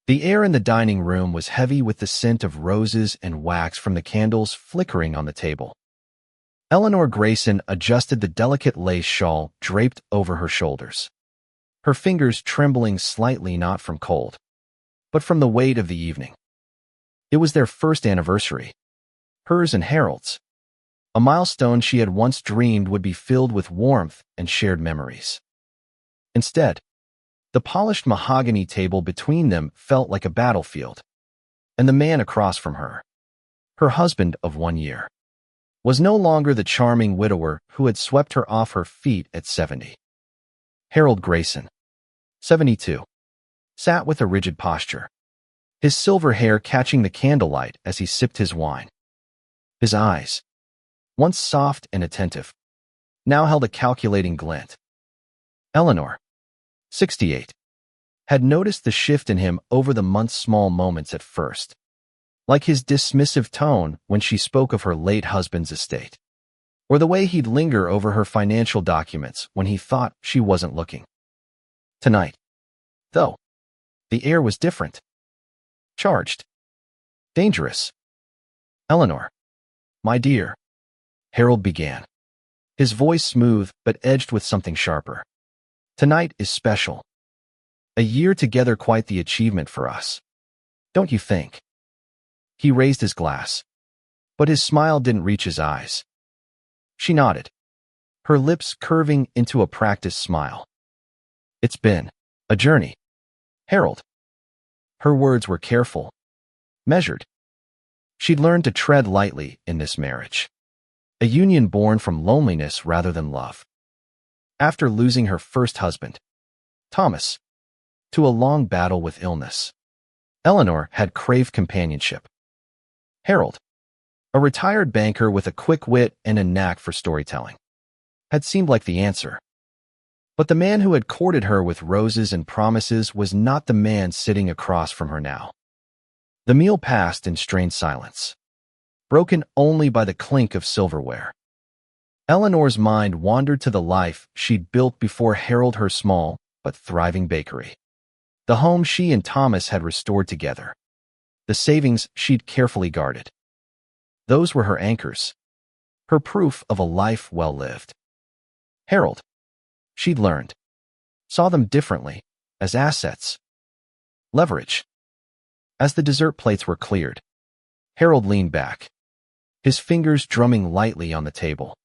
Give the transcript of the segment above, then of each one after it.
The air in the dining room was heavy with the scent of roses and wax from the candles flickering on the table. Eleanor Grayson adjusted the delicate lace shawl draped over her shoulders, her fingers trembling slightly not from cold, but from the weight of the evening. It was their first anniversary, hers and Harold's, a milestone she had once dreamed would be filled with warmth and shared memories. Instead, the polished mahogany table between them felt like a battlefield, and the man across from her, her husband of 1 year, was no longer the charming widower who had swept her off her feet at 70. Harold Grayson, 72, sat with a rigid posture, his silver hair catching the candlelight as he sipped his wine. His eyes, once soft and attentive, now held a calculating glint. Eleanor, 68, had noticed the shift in him over the month's small moments at first, like his dismissive tone when she spoke of her late husband's estate, or the way he'd linger over her financial documents when he thought she wasn't looking. Tonight, though, the air was different. Charged. Dangerous. "Eleanor, my dear," Harold began, his voice smooth but edged with something sharper. "Tonight is special. A year together, quite the achievement for us. Don't you think?" He raised his glass, but his smile didn't reach his eyes. She nodded, her lips curving into a practiced smile. "It's been a journey, Harold." Her words were careful, measured. She'd learned to tread lightly in this marriage, a union born from loneliness rather than love. After losing her first husband, Thomas, to a long battle with illness, Eleanor had craved companionship. Harold, a retired banker with a quick wit and a knack for storytelling, had seemed like the answer. But the man who had courted her with roses and promises was not the man sitting across from her now. The meal passed in strained silence, broken only by the clink of silverware. Eleanor's mind wandered to the life she'd built before Harold, her small but thriving bakery, the home she and Thomas had restored together, the savings she'd carefully guarded. Those were her anchors, her proof of a life well lived. Harold, she'd learned, saw them differently, as assets, leverage. As the dessert plates were cleared, Harold leaned back, his fingers drumming lightly on the table.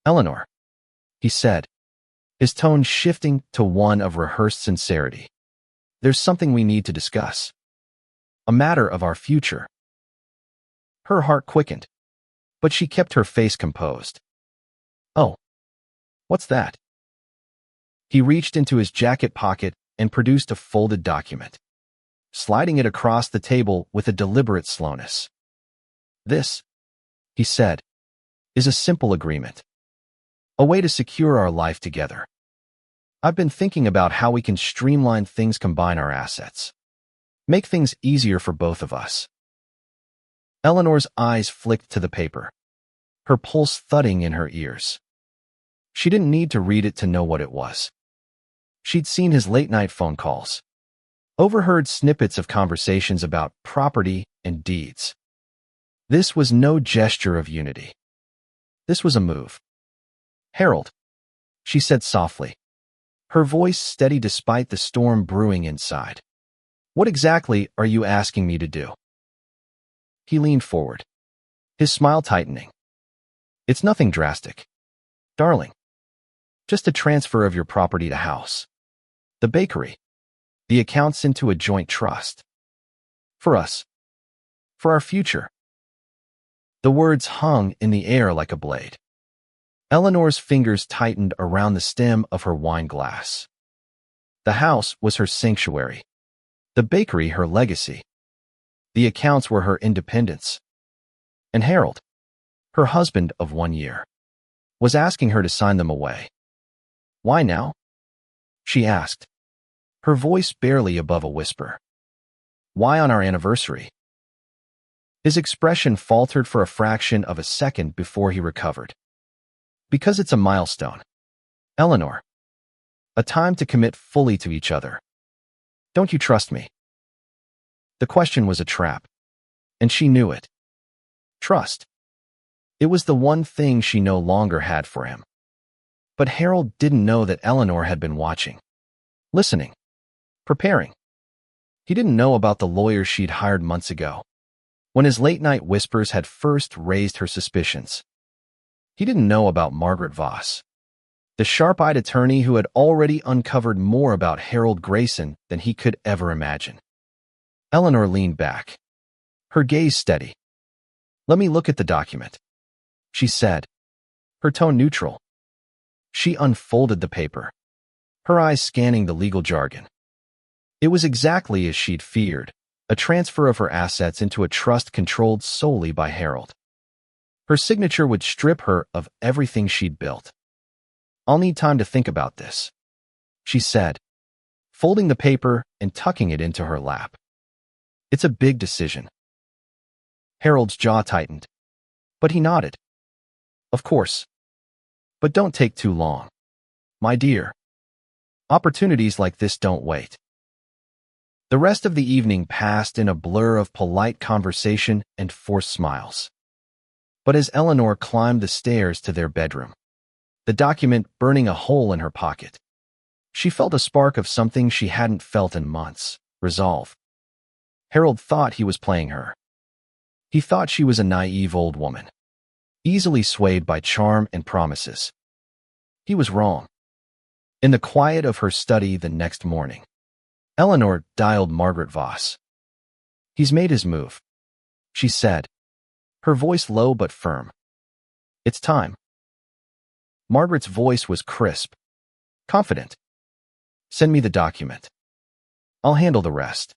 "Eleanor," he said, his tone shifting to one of rehearsed sincerity, "there's something we need to discuss. A matter of our future." Her heart quickened, but she kept her face composed. "Oh, what's that?" He reached into his jacket pocket and produced a folded document, sliding it across the table with a deliberate slowness. "This," he said, "is a simple agreement. A way to secure our life together. I've been thinking about how we can streamline things, combine our assets, make things easier for both of us." Eleanor's eyes flicked to the paper, her pulse thudding in her ears. She didn't need to read it to know what it was. She'd seen his late-night phone calls, overheard snippets of conversations about property and deeds. This was no gesture of unity. This was a move. "Harold," she said softly, her voice steady despite the storm brewing inside. "What exactly are you asking me to do?" He leaned forward, his smile tightening. "It's nothing drastic, darling. Just a transfer of your property to house, the bakery, the accounts into a joint trust. For us. For our future." The words hung in the air like a blade. Eleanor's fingers tightened around the stem of her wine glass. The house was her sanctuary, the bakery her legacy. The accounts were her independence. And Harold, her husband of 1 year, was asking her to sign them away. "Why now?" she asked, her voice barely above a whisper. "Why on our anniversary?" His expression faltered for a fraction of a second before he recovered. "Because it's a milestone, Eleanor. A time to commit fully to each other. Don't you trust me?" The question was a trap, and she knew it. Trust. It was the one thing she no longer had for him. But Harold didn't know that Eleanor had been watching, listening, preparing. He didn't know about the lawyer she'd hired months ago, when his late-night whispers had first raised her suspicions. He didn't know about Margaret Voss, the sharp-eyed attorney who had already uncovered more about Harold Grayson than he could ever imagine. Eleanor leaned back, her gaze steady. "Let me look at the document," she said, her tone neutral. She unfolded the paper, her eyes scanning the legal jargon. It was exactly as she'd feared, a transfer of her assets into a trust controlled solely by Harold. Her signature would strip her of everything she'd built. "I'll need time to think about this," she said, folding the paper and tucking it into her lap. "It's a big decision." Harold's jaw tightened, but he nodded. "Of course. But don't take too long, my dear. Opportunities like this don't wait." The rest of the evening passed in a blur of polite conversation and forced smiles. But as Eleanor climbed the stairs to their bedroom, the document burning a hole in her pocket, she felt a spark of something she hadn't felt in months: resolve. Harold thought he was playing her. He thought she was a naive old woman, easily swayed by charm and promises. He was wrong. In the quiet of her study the next morning, Eleanor dialed Margaret Voss. "He's made his move," she said, her voice low but firm. "It's time." Margaret's voice was crisp, confident. "Send me the document. I'll handle the rest."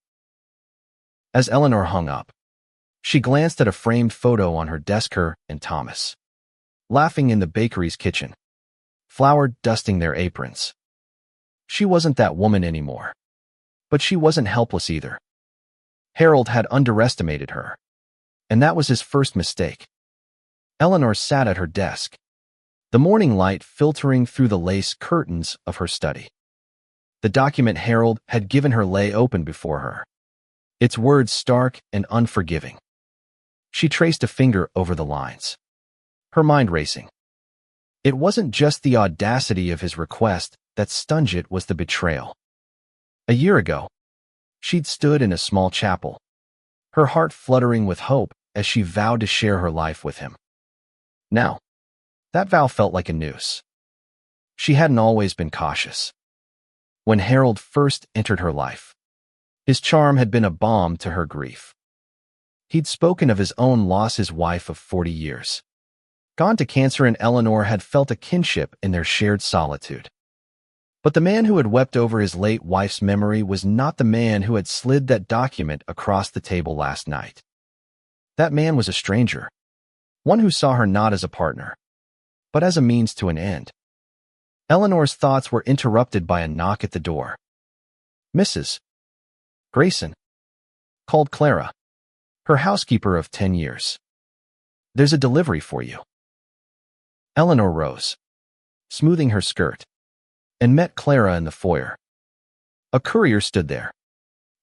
As Eleanor hung up, she glanced at a framed photo on her desk, her and Thomas, laughing in the bakery's kitchen, flour dusting their aprons. She wasn't that woman anymore, but she wasn't helpless either. Harold had underestimated her, and that was his first mistake. Eleanor sat at her desk, the morning light filtering through the lace curtains of her study. The document Harold had given her lay open before her, its words stark and unforgiving. She traced a finger over the lines, her mind racing. It wasn't just the audacity of his request that stung, it was the betrayal. A year ago, she'd stood in a small chapel, her heart fluttering with hope as she vowed to share her life with him. Now, that vow felt like a noose. She hadn't always been cautious. When Harold first entered her life, his charm had been a balm to her grief. He'd spoken of his own loss, his wife of 40 years, gone to cancer, and Eleanor had felt a kinship in their shared solitude. But the man who had wept over his late wife's memory was not the man who had slid that document across the table last night. That man was a stranger, one who saw her not as a partner, but as a means to an end. Eleanor's thoughts were interrupted by a knock at the door. "Mrs. Grayson," called Clara, her housekeeper of 10 years. "There's a delivery for you." Eleanor rose, smoothing her skirt, and met Clara in the foyer. A courier stood there,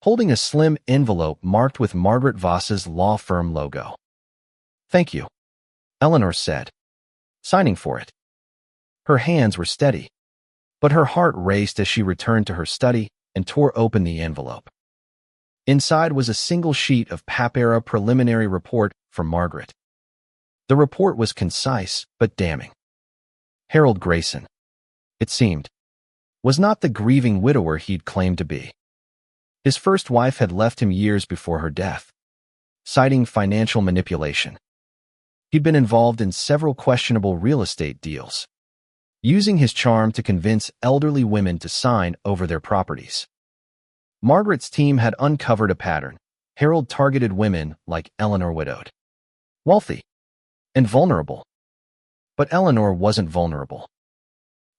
holding a slim envelope marked with Margaret Voss's law firm logo. "Thank you," Eleanor said, signing for it. Her hands were steady, but her heart raced as she returned to her study and tore open the envelope. Inside was a single sheet of Pap-era preliminary report from Margaret. The report was concise but damning. Harold Grayson, it seemed, was not the grieving widower he'd claimed to be. His first wife had left him years before her death, citing financial manipulation. He'd been involved in several questionable real estate deals, using his charm to convince elderly women to sign over their properties. Margaret's team had uncovered a pattern. Harold targeted women like Eleanor, widowed, wealthy, and vulnerable. But Eleanor wasn't vulnerable.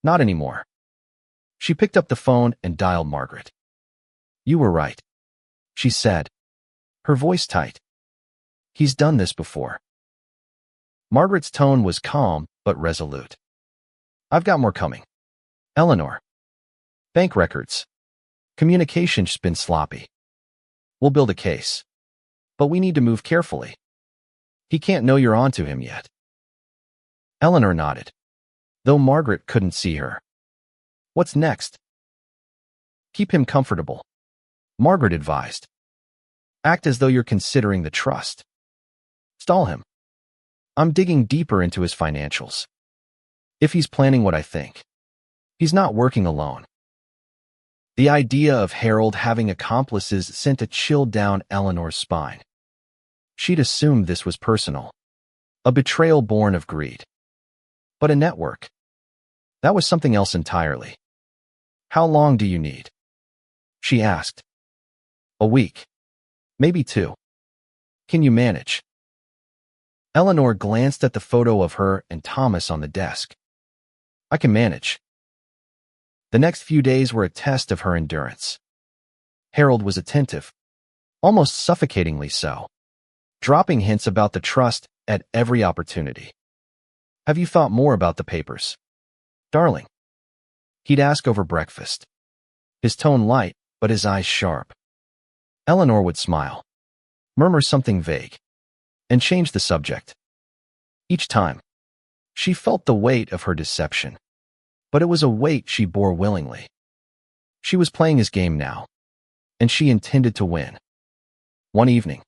Not anymore. She picked up the phone and dialed Margaret. "You were right," she said, her voice tight. "He's done this before." Margaret's tone was calm but resolute. "I've got more coming. Eleanor. Bank records. Communication's been sloppy." We'll build a case. But we need to move carefully. He can't know you're onto him yet. Eleanor nodded, though Margaret couldn't see her. What's next? Keep him comfortable, Margaret advised. Act as though you're considering the trust. Stall him. I'm digging deeper into his financials. If he's planning what I think, he's not working alone. The idea of Harold having accomplices sent a chill down Eleanor's spine. She'd assumed this was personal, a betrayal born of greed. But a network, that was something else entirely. How long do you need? She asked. A week. Maybe 2. Can you manage? Eleanor glanced at the photo of her and Thomas on the desk. I can manage. The next few days were a test of her endurance. Harold was attentive, almost suffocatingly so, dropping hints about the trust at every opportunity. Have you thought more about the papers, darling? He'd ask over breakfast, his tone light, but his eyes sharp. Eleanor would smile, murmur something vague, and change the subject. Each time, she felt the weight of her deception, but it was a weight she bore willingly. She was playing his game now, and she intended to win. One evening,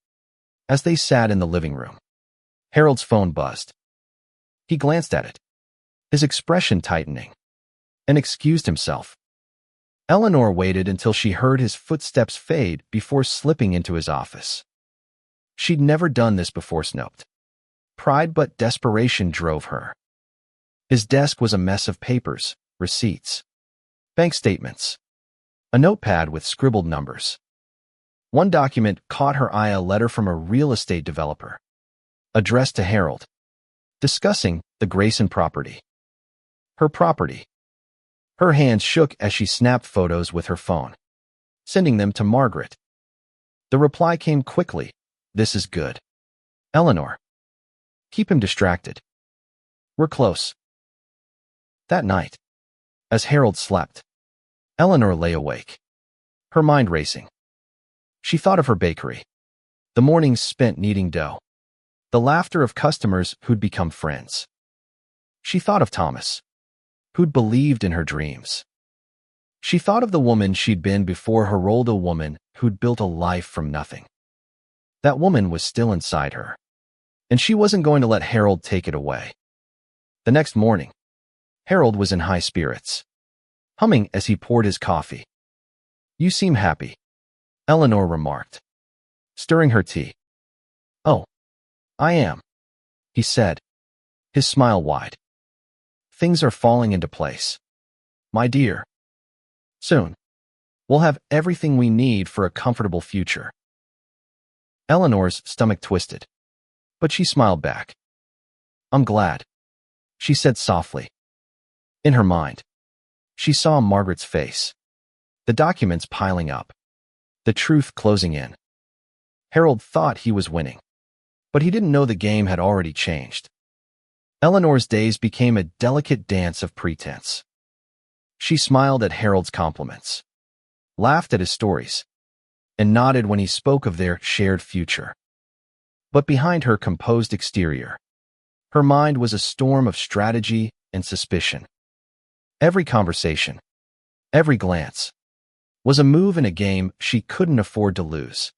as they sat in the living room, Harold's phone buzzed. He glanced at it, his expression tightening, and excused himself. Eleanor waited until she heard his footsteps fade before slipping into his office. She'd never done this before. Snoped. Pride but desperation drove her. His desk was a mess of papers, receipts, bank statements, a notepad with scribbled numbers. One document caught her eye, a letter from a real estate developer, addressed to Harold, discussing the Grayson property. Her property. Her hands shook as she snapped photos with her phone, sending them to Margaret. The reply came quickly. This is good. Eleanor. Keep him distracted. We're close. That night, as Harold slept, Eleanor lay awake, her mind racing. She thought of her bakery, the mornings spent kneading dough, the laughter of customers who'd become friends. She thought of Thomas, who'd believed in her dreams. She thought of the woman she'd been before her, a woman who'd built a life from nothing. That woman was still inside her, and she wasn't going to let Harold take it away. The next morning, Harold was in high spirits, humming as he poured his coffee. You seem happy, Eleanor remarked, stirring her tea. Oh, I am, he said, his smile wide. Things are falling into place, my dear. Soon, we'll have everything we need for a comfortable future. Eleanor's stomach twisted, but she smiled back. I'm glad, she said softly. In her mind, she saw Margaret's face, the documents piling up, the truth closing in. Harold thought he was winning, but he didn't know the game had already changed. Eleanor's days became a delicate dance of pretense. She smiled at Harold's compliments, laughed at his stories, and nodded when he spoke of their shared future. But behind her composed exterior, her mind was a storm of strategy and suspicion. Every conversation, every glance, was a move in a game she couldn't afford to lose.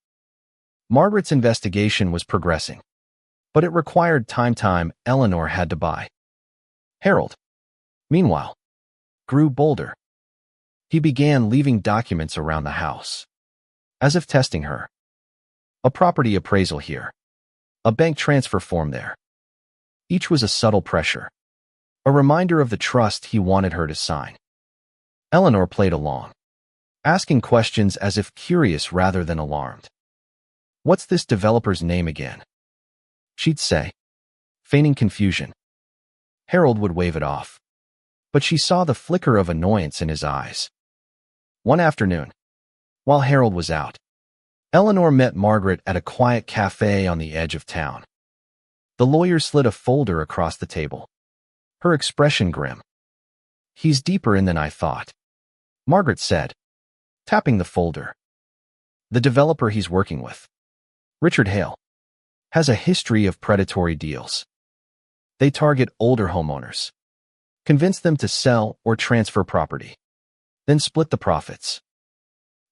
Margaret's investigation was progressing, but it required time Eleanor had to buy. Harold, meanwhile, grew bolder. He began leaving documents around the house, as if testing her. A property appraisal here, a bank transfer form there. Each was a subtle pressure, a reminder of the trust he wanted her to sign. Eleanor played along, asking questions as if curious rather than alarmed. What's this developer's name again? She'd say, feigning confusion. Harold would wave it off, but she saw the flicker of annoyance in his eyes. One afternoon, while Harold was out, Eleanor met Margaret at a quiet cafe on the edge of town. The lawyer slid a folder across the table, her expression grim. He's deeper in than I thought, Margaret said, tapping the folder. The developer he's working with, Richard Hale, has a history of predatory deals. They target older homeowners, convince them to sell or transfer property, then split the profits.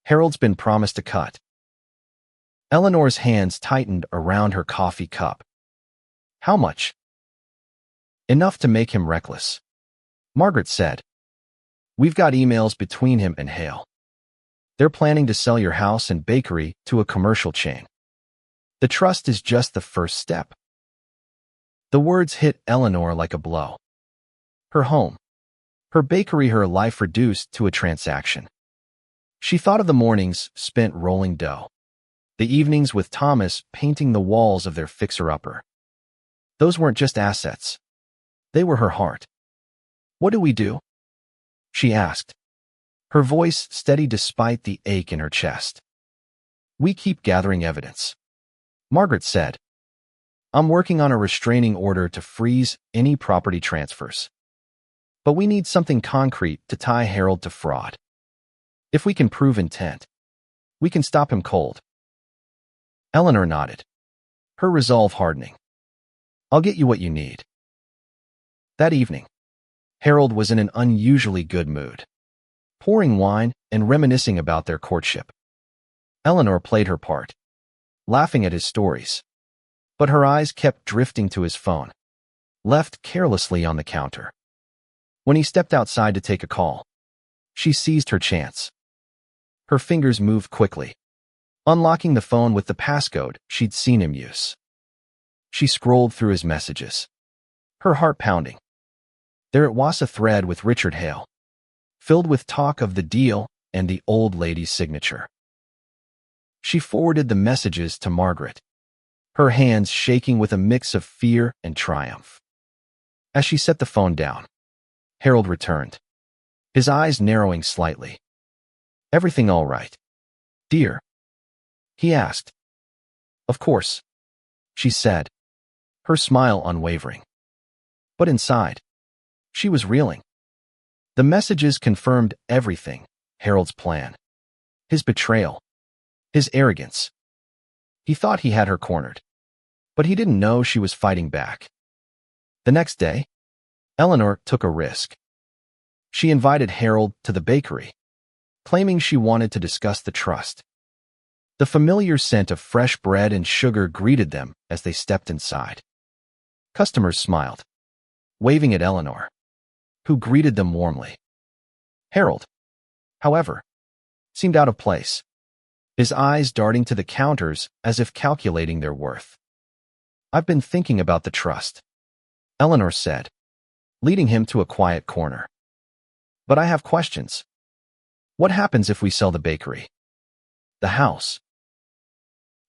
Harold's been promised a cut. Eleanor's hands tightened around her coffee cup. How much? Enough to make him reckless. Margaret said. We've got emails between him and Hale. They're planning to sell your house and bakery to a commercial chain. The trust is just the first step. The words hit Eleanor like a blow. Her home, her bakery, her life reduced to a transaction. She thought of the mornings spent rolling dough, the evenings with Thomas painting the walls of their fixer-upper. Those weren't just assets. They were her heart. What do we do? She asked, her voice steady despite the ache in her chest. We keep gathering evidence. Margaret said, I'm working on a restraining order to freeze any property transfers. But we need something concrete to tie Harold to fraud. If we can prove intent, we can stop him cold. Eleanor nodded, her resolve hardening. I'll get you what you need. That evening, Harold was in an unusually good mood, pouring wine and reminiscing about their courtship. Eleanor played her part, laughing at his stories, but her eyes kept drifting to his phone, left carelessly on the counter. When he stepped outside to take a call, she seized her chance. Her fingers moved quickly, unlocking the phone with the passcode she'd seen him use. She scrolled through his messages, her heart pounding. There it was, a thread with Richard Hale, filled with talk of the deal and the old lady's signature. She forwarded the messages to Margaret, her hands shaking with a mix of fear and triumph. As she set the phone down, Harold returned, his eyes narrowing slightly. Everything all right, dear? He asked. Of course, she said, her smile unwavering. But inside, she was reeling. The messages confirmed everything: Harold's plan, his betrayal, his arrogance. He thought he had her cornered, but he didn't know she was fighting back. The next day, Eleanor took a risk. She invited Harold to the bakery, claiming she wanted to discuss the trust. The familiar scent of fresh bread and sugar greeted them as they stepped inside. Customers smiled, waving at Eleanor, who greeted them warmly. Harold, however, seemed out of place, his eyes darting to the counters as if calculating their worth. I've been thinking about the trust, Eleanor said, leading him to a quiet corner. But I have questions. What happens if we sell the bakery? The house?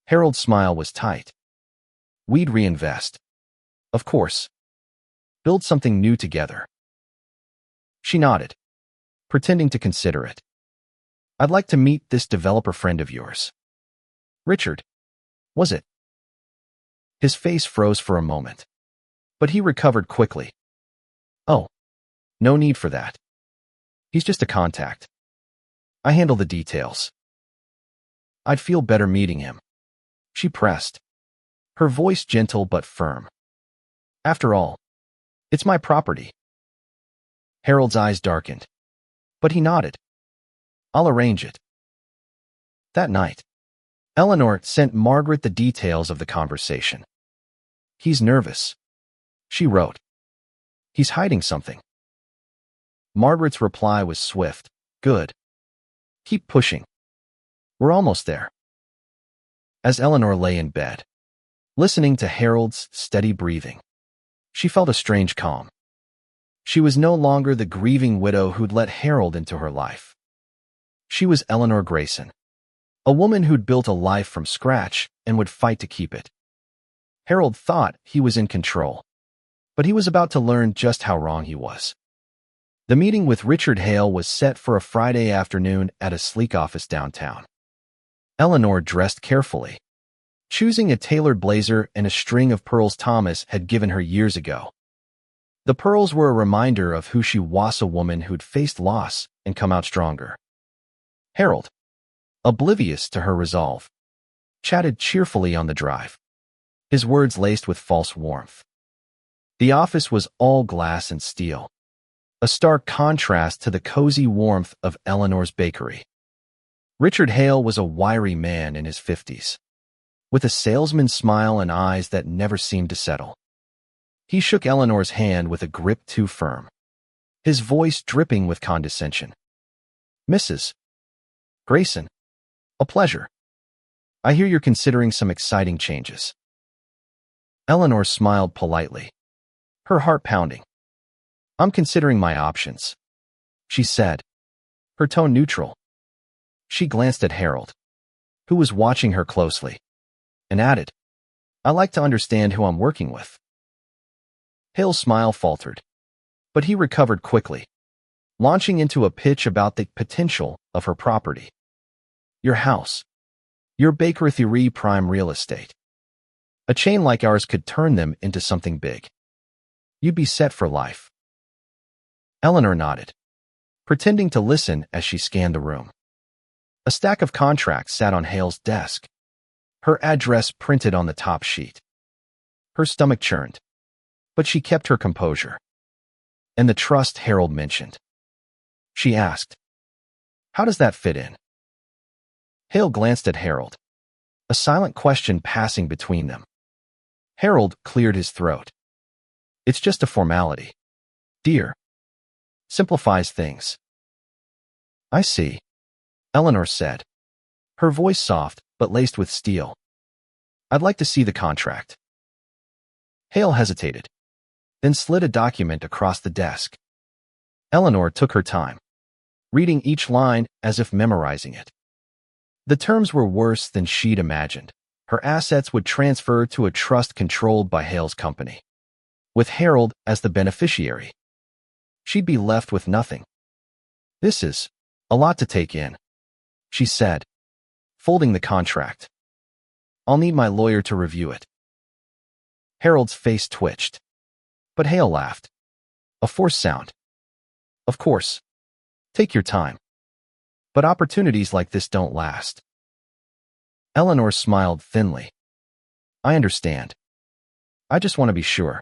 Harold's smile was tight. We'd reinvest. Of course. Build something new together. She nodded, pretending to consider it. I'd like to meet this developer friend of yours. Richard, was it? His face froze for a moment, but he recovered quickly. Oh, no need for that. He's just a contact. I handle the details. I'd feel better meeting him. She pressed, her voice gentle but firm. After all, it's my property. Harold's eyes darkened, but he nodded. I'll arrange it. That night, Eleanor sent Margaret the details of the conversation. He's nervous, she wrote. He's hiding something. Margaret's reply was swift. Good. Keep pushing. We're almost there. As Eleanor lay in bed, listening to Harold's steady breathing, she felt a strange calm. She was no longer the grieving widow who'd let Harold into her life. She was Eleanor Grayson, a woman who'd built a life from scratch and would fight to keep it. Harold thought he was in control, but he was about to learn just how wrong he was. The meeting with Richard Hale was set for a Friday afternoon at a sleek office downtown. Eleanor dressed carefully, choosing a tailored blazer and a string of pearls Thomas had given her years ago. The pearls were a reminder of who she was, a woman who'd faced loss and come out stronger. Harold, oblivious to her resolve, chatted cheerfully on the drive, his words laced with false warmth. The office was all glass and steel, a stark contrast to the cozy warmth of Eleanor's bakery. Richard Hale was a wiry man in his 50s, with a salesman's smile and eyes that never seemed to settle. He shook Eleanor's hand with a grip too firm, his voice dripping with condescension. "Mrs. Grayson, a pleasure. I hear you're considering some exciting changes." Eleanor smiled politely, her heart pounding. "I'm considering my options," she said, her tone neutral. She glanced at Harold, who was watching her closely, and added, "I like to understand who I'm working with." Hale's smile faltered, but he recovered quickly, launching into a pitch about the potential of her property. "Your house, your bakery prime real estate. A chain like ours could turn them into something big. You'd be set for life." Eleanor nodded, pretending to listen as she scanned the room. A stack of contracts sat on Hale's desk, her address printed on the top sheet. Her stomach churned, but she kept her composure. "And the trust Harold mentioned?" she asked. "How does that fit in?" Hale glanced at Harold, a silent question passing between them. Harold cleared his throat. "It's just a formality, dear. Simplifies things." "I see," Eleanor said, her voice soft but laced with steel. "I'd like to see the contract." Hale hesitated, then slid a document across the desk. Eleanor took her time, reading each line as if memorizing it. The terms were worse than she'd imagined. Her assets would transfer to a trust controlled by Hale's company, with Harold as the beneficiary. She'd be left with nothing. "This is a lot to take in," she said, folding the contract. "I'll need my lawyer to review it." Harold's face twitched, but Hale laughed, a forced sound. "Of course. Take your time. But opportunities like this don't last." Eleanor smiled thinly. "I understand. I just want to be sure."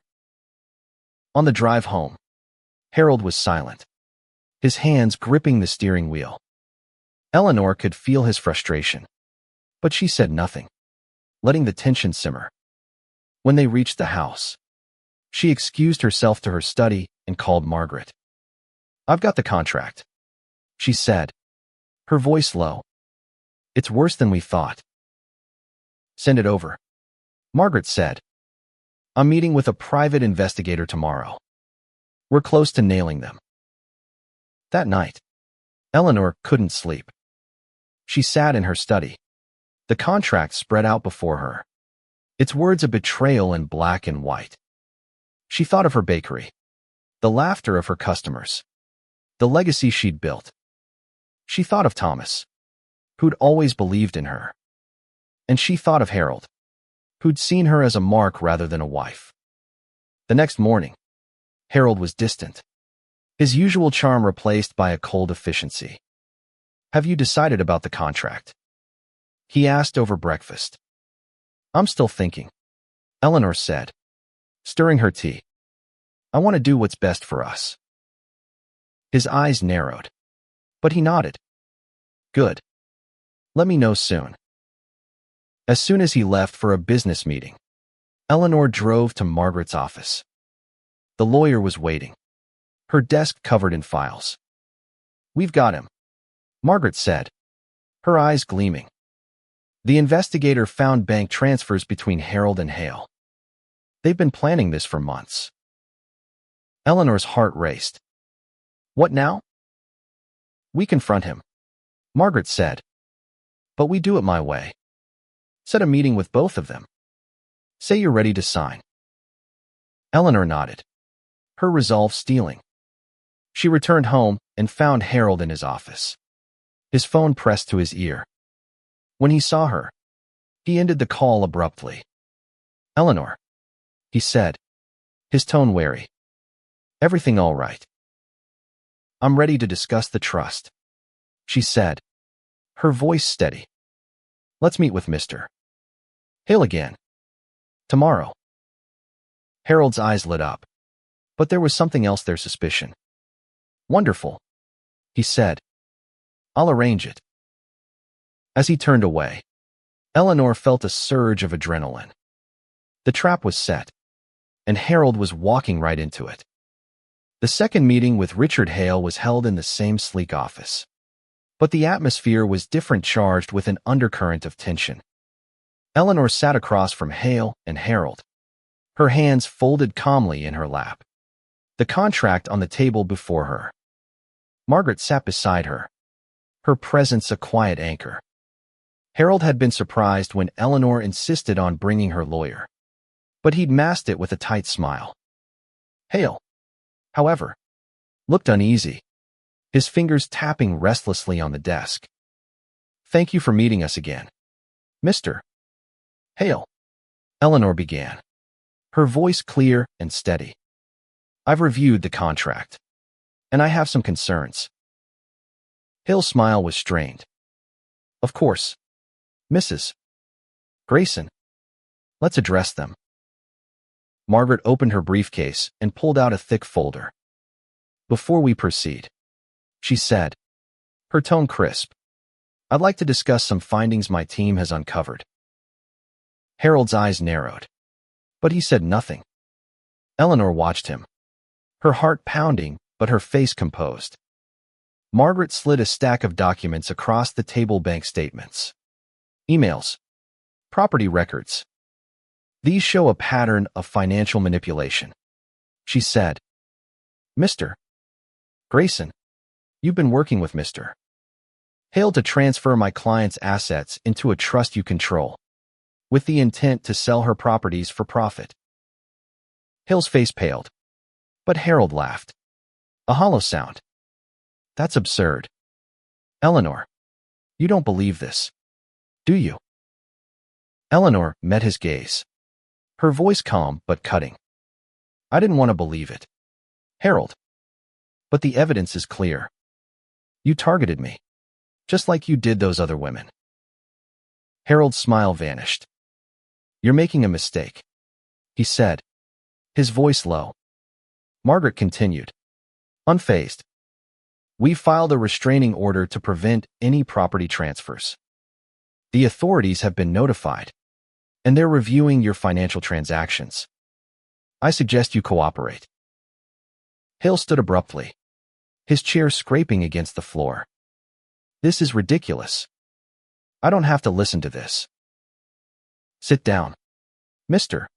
On the drive home, Harold was silent, his hands gripping the steering wheel. Eleanor could feel his frustration, but she said nothing, letting the tension simmer. When they reached the house, she excused herself to her study and called Margaret. "I've got the contract," she said, her voice low. "It's worse than we thought." "Send it over," Margaret said. "I'm meeting with a private investigator tomorrow. We're close to nailing them." That night, Eleanor couldn't sleep. She sat in her study, the contract spread out before her, its words of betrayal in black and white. She thought of her bakery, the laughter of her customers, the legacy she'd built. She thought of Thomas, who'd always believed in her. And she thought of Harold, who'd seen her as a mark rather than a wife. The next morning, Harold was distant, his usual charm replaced by a cold efficiency. "Have you decided about the contract?" he asked over breakfast. "I'm still thinking," Eleanor said, stirring her tea. "I want to do what's best for us." His eyes narrowed, but he nodded. "Good. Let me know soon." As soon as he left for a business meeting, Eleanor drove to Margaret's office. The lawyer was waiting, her desk covered in files. "We've got him," Margaret said, her eyes gleaming. The investigator found bank transfers between Harold and Hale. They've been planning this for months. Eleanor's heart raced. "What now?" "We confront him," Margaret said. "But we do it my way. Set a meeting with both of them. Say you're ready to sign." Eleanor nodded, her resolve steeling. She returned home and found Harold in his office, his phone pressed to his ear. When he saw her, he ended the call abruptly. "Eleanor," he said, his tone wary. "Everything all right?" "I'm ready to discuss the trust," she said, her voice steady. Let's meet with Mr. Hale again. Tomorrow. Harold's eyes lit up. But there was something else there, suspicion. Wonderful, he said. I'll arrange it. As he turned away, Eleanor felt a surge of adrenaline. The trap was set, and Harold was walking right into it. The second meeting with Richard Hale was held in the same sleek office. But the atmosphere was different, charged with an undercurrent of tension. Eleanor sat across from Hale and Harold, her hands folded calmly in her lap, the contract on the table before her. Margaret sat beside her, her presence a quiet anchor. Harold had been surprised when Eleanor insisted on bringing her lawyer, but he'd masked it with a tight smile. Hale, however, looked uneasy, his fingers tapping restlessly on the desk. Thank you for meeting us again, Mr. Hale, Eleanor began, her voice clear and steady. I've reviewed the contract, and I have some concerns. Hale's smile was strained. Of course, Mrs. Grayson. Let's address them. Margaret opened her briefcase and pulled out a thick folder. Before we proceed, she said, her tone crisp, I'd like to discuss some findings my team has uncovered. Harold's eyes narrowed, but he said nothing. Eleanor watched him, her heart pounding but her face composed. Margaret slid a stack of documents across the table: bank statements, emails, property records. These show a pattern of financial manipulation, she said. Mr. Grayson, you've been working with Mr. Hale to transfer my client's assets into a trust you control, with the intent to sell her properties for profit. Hale's face paled, but Harold laughed. A hollow sound. That's absurd. Eleanor, you don't believe this, do you? Eleanor met his gaze, her voice calm but cutting. I didn't want to believe it, Harold. But the evidence is clear. You targeted me, just like you did those other women. Harold's smile vanished. You're making a mistake, he said, his voice low. Margaret continued, unfazed. We filed a restraining order to prevent any property transfers. The authorities have been notified, and they're reviewing your financial transactions. I suggest you cooperate. Hale stood abruptly, his chair scraping against the floor. This is ridiculous. I don't have to listen to this. Sit down, Mr.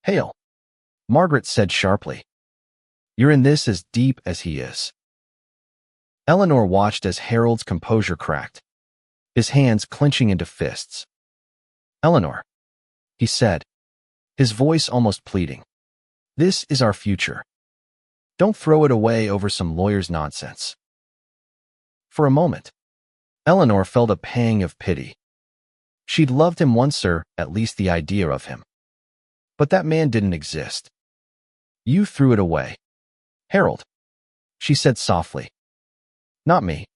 Hale, Margaret said sharply. You're in this as deep as he is. Eleanor watched as Harold's composure cracked, his hands clenching into fists. Eleanor, he said, his voice almost pleading. This is our future. Don't throw it away over some lawyer's nonsense. For a moment, Eleanor felt a pang of pity. She'd loved him once, or at least the idea of him. But that man didn't exist. You threw it away, Harold, she said softly. Not me.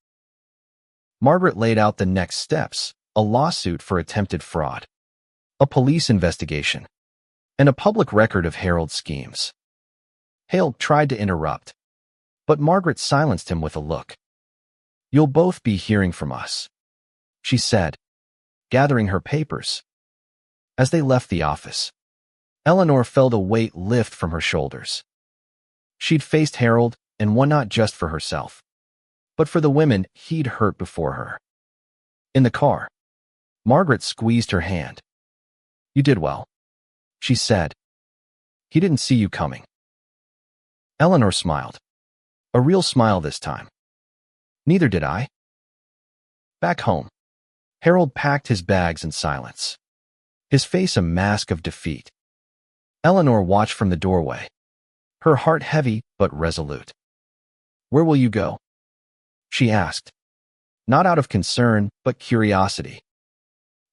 Margaret laid out the next steps: a lawsuit for attempted fraud, a police investigation, and a public record of Harold's schemes. Hale tried to interrupt, but Margaret silenced him with a look. You'll both be hearing from us, she said, gathering her papers. As they left the office, Eleanor felt a weight lift from her shoulders. She'd faced Harold and won not just for herself, but for the women he'd hurt before her. In the car, Margaret squeezed her hand. You did well, she said. He didn't see you coming. Eleanor smiled, a real smile this time. Neither did I. Back home, Harold packed his bags in silence, his face a mask of defeat. Eleanor watched from the doorway, her heart heavy but resolute. Where will you go? She asked, not out of concern but curiosity.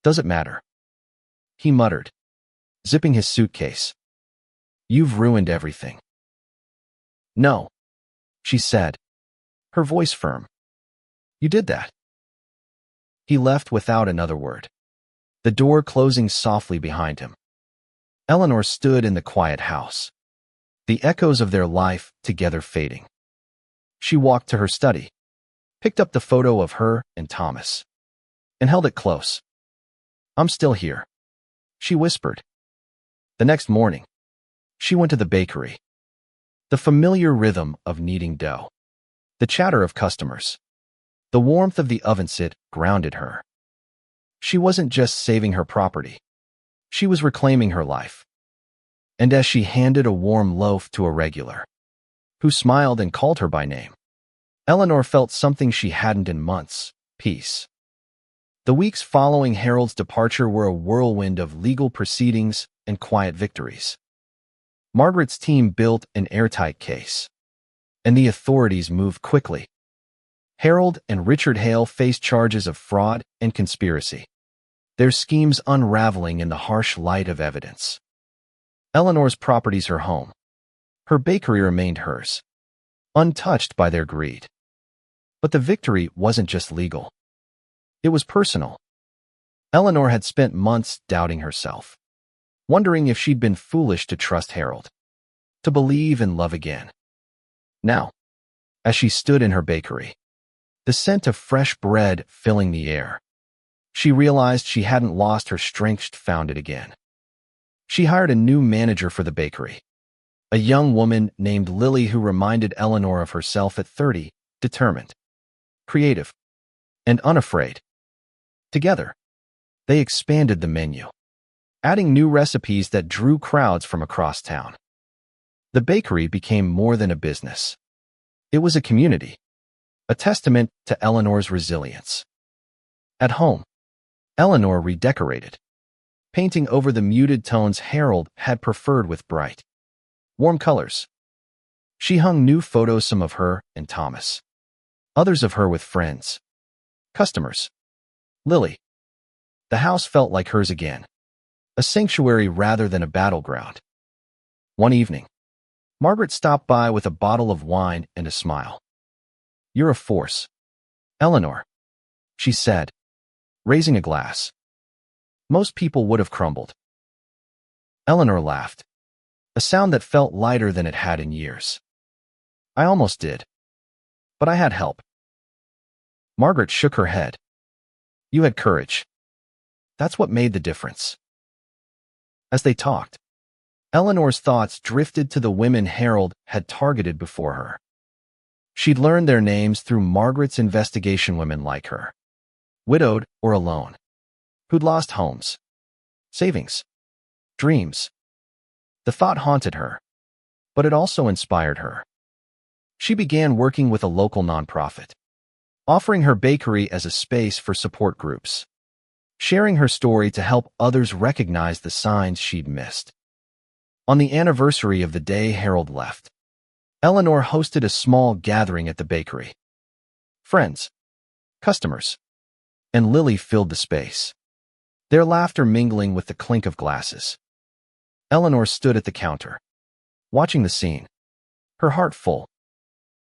Does it matter? He muttered, zipping his suitcase. You've ruined everything. No, she said, her voice firm. You did that. He left without another word, the door closing softly behind him. Eleanor stood in the quiet house, the echoes of their life together fading. She walked to her study, picked up the photo of her and Thomas, and held it close. "I'm still here," she whispered. The next morning, she went to the bakery. The familiar rhythm of kneading dough, the chatter of customers, the warmth of the oven sit grounded her. She wasn't just saving her property. She was reclaiming her life. And as she handed a warm loaf to a regular, who smiled and called her by name, Eleanor felt something she hadn't in months: peace. The weeks following Harold's departure were a whirlwind of legal proceedings and quiet victories. Margaret's team built an airtight case, and the authorities moved quickly. Harold and Richard Hale faced charges of fraud and conspiracy, their schemes unraveling in the harsh light of evidence. Eleanor's properties, her home, her bakery remained hers, untouched by their greed. But the victory wasn't just legal. It was personal. Eleanor had spent months doubting herself, wondering if she'd been foolish to trust Harold, to believe and love again. Now, as she stood in her bakery, the scent of fresh bread filling the air, she realized she hadn't lost her strength, found it again. She hired a new manager for the bakery, a young woman named Lily who reminded Eleanor of herself at 30, determined, creative, and unafraid. Together, they expanded the menu, adding new recipes that drew crowds from across town. The bakery became more than a business. It was a community, a testament to Eleanor's resilience. At home, Eleanor redecorated, painting over the muted tones Harold had preferred with bright, warm colors. She hung new photos, some of her and Thomas, others of her with friends, customers. Lily. The house felt like hers again, a sanctuary rather than a battleground. One evening, Margaret stopped by with a bottle of wine and a smile. "You're a force, Eleanor," she said, raising a glass. Most people would have crumbled. Eleanor laughed, a sound that felt lighter than it had in years. "I almost did. But I had help." Margaret shook her head. "You had courage. That's what made the difference." As they talked, Eleanor's thoughts drifted to the women Harold had targeted before her. She'd learned their names through Margaret's investigation, women like her, widowed or alone, who'd lost homes, savings, dreams. The thought haunted her, but it also inspired her. She began working with a local nonprofit, offering her bakery as a space for support groups, sharing her story to help others recognize the signs she'd missed. On the anniversary of the day Harold left, Eleanor hosted a small gathering at the bakery. Friends, customers, and Lily filled the space, their laughter mingling with the clink of glasses. Eleanor stood at the counter, watching the scene, her heart full.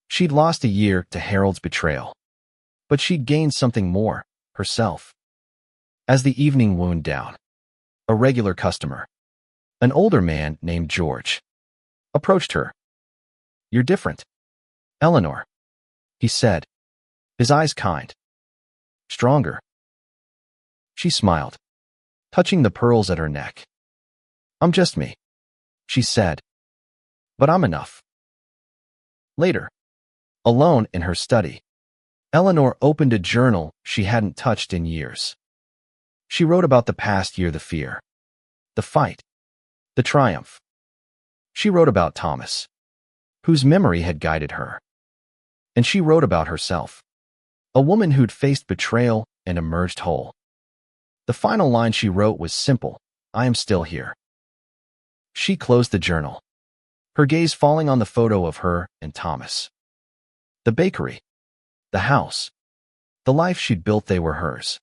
She'd lost a year to Harold's betrayal, but she'd gained something more, herself. As the evening wound down, a regular customer, an older man named George, approached her. "You're different, Eleanor," he said, his eyes kind, stronger. She smiled, touching the pearls at her neck. "I'm just me," she said, "but I'm enough." Later, alone in her study, Eleanor opened a journal she hadn't touched in years. She wrote about the past year, the fear, the fight, the triumph. She wrote about Thomas, whose memory had guided her. And she wrote about herself, a woman who'd faced betrayal and emerged whole. The final line she wrote was simple: "I am still here." She closed the journal, her gaze falling on the photo of her and Thomas. The bakery, the house, the life she'd built, they were hers.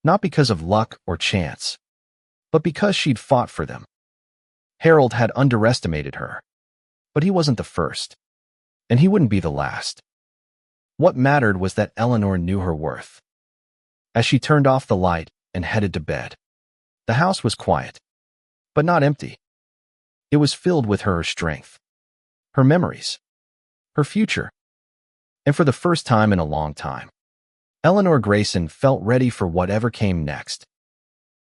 Not because of luck or chance, but because she'd fought for them. Harold had underestimated her, but he wasn't the first, and he wouldn't be the last. What mattered was that Eleanor knew her worth. as she turned off the light and headed to bed. The house was quiet, but not empty. It was filled with her strength, her memories, her future. And for the first time in a long time, Eleanor Grayson felt ready for whatever came next.